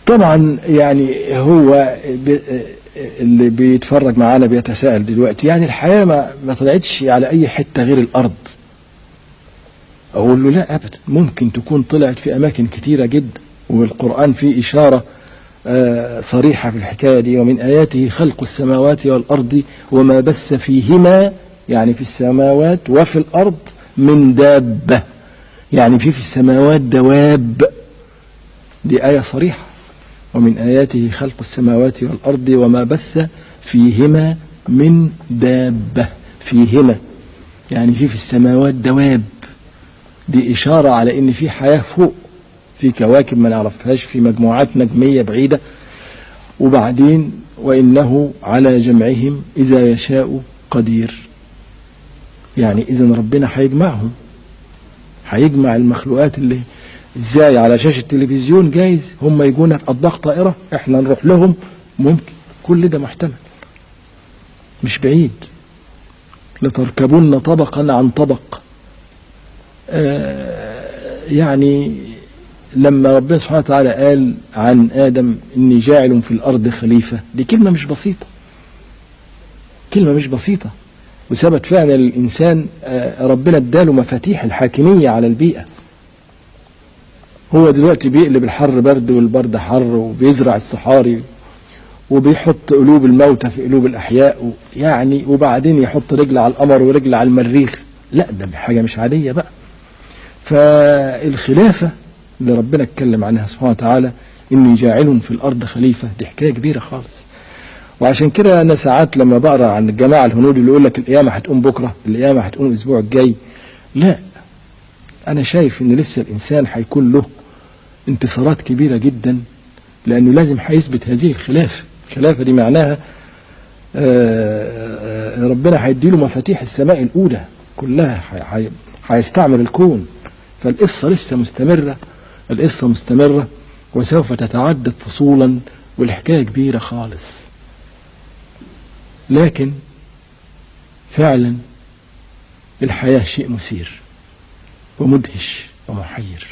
طبعا يعني هو اللي بيتفرج معانا بيتساءل دلوقتي، يعني الحياة ما طلعتش على أي حتة غير الأرض. أقول له لا أبدا، ممكن تكون طلعت في أماكن كتيرة جدا، والقرآن فيه إشارة صريحة في الحكاية دي. ومن آياته خلق السماوات والأرض وما بث فيهما، يعني في السماوات وفي الأرض، من دابة، يعني في السماوات دواب. دي آية صريحة. ومن آياته خلق السماوات والأرض وما بث فيهما من دابة. فيهما يعني في السماوات دواب، دي إشارة على إن في حياة فوق، في كواكب ما نعرفهاش، في مجموعات نجمية بعيدة. وبعدين وإنه على جمعهم إذا يشاء قدير، يعني إذا ربنا هيجمعهم، هيجمع المخلوقات اللي ازاي على شاشة التلفزيون. جايز هم يجونا في أطباق طائرة، احنا نروح لهم، ممكن، كل ده محتمل، مش بعيد. لتركبن طبقا عن طبق. يعني لما ربنا سبحانه وتعالى قال عن آدم إني جاعل في الأرض خليفة، دي كلمة مش بسيطة، كلمة مش بسيطة. وثبت فعلا الإنسان ربنا اداله مفاتيح الحاكمية على البيئة. هو دلوقتي بيقلب الحر برد والبرد حر، وبيزرع الصحاري، وبيحط قلوب الموتى في قلوب الأحياء، يعني وبعدين يحط رجل على القمر ورجل على المريخ. لا ده حاجة مش عادية بقى. فالخلافة اللي ربنا اتكلم عنها سبحانه وتعالى، إني جاعل في الأرض خليفة، دي حكاية كبيرة خالص. وعشان كده أنا ساعات لما بقرأ عن الجماعة الهنود اللي يقول لك القيامة هتقوم بكرة، القيامة هتقوم الأسبوع الجاي، لا، أنا شايف إن لسه الإنسان هيكون له انتصارات كبيرة جدا، لأنه لازم هيثبت هذه الخلافة. الخلافة دي معناها ربنا هيديله مفاتيح السماء الأولى كلها، هيستعمر الكون. فالقصة لسه مستمرة، القصة مستمرة، وسوف تتعدد فصولا، والحكاية كبيرة خالص. لكن فعلا الحياة شيء مثير ومدهش ومحير.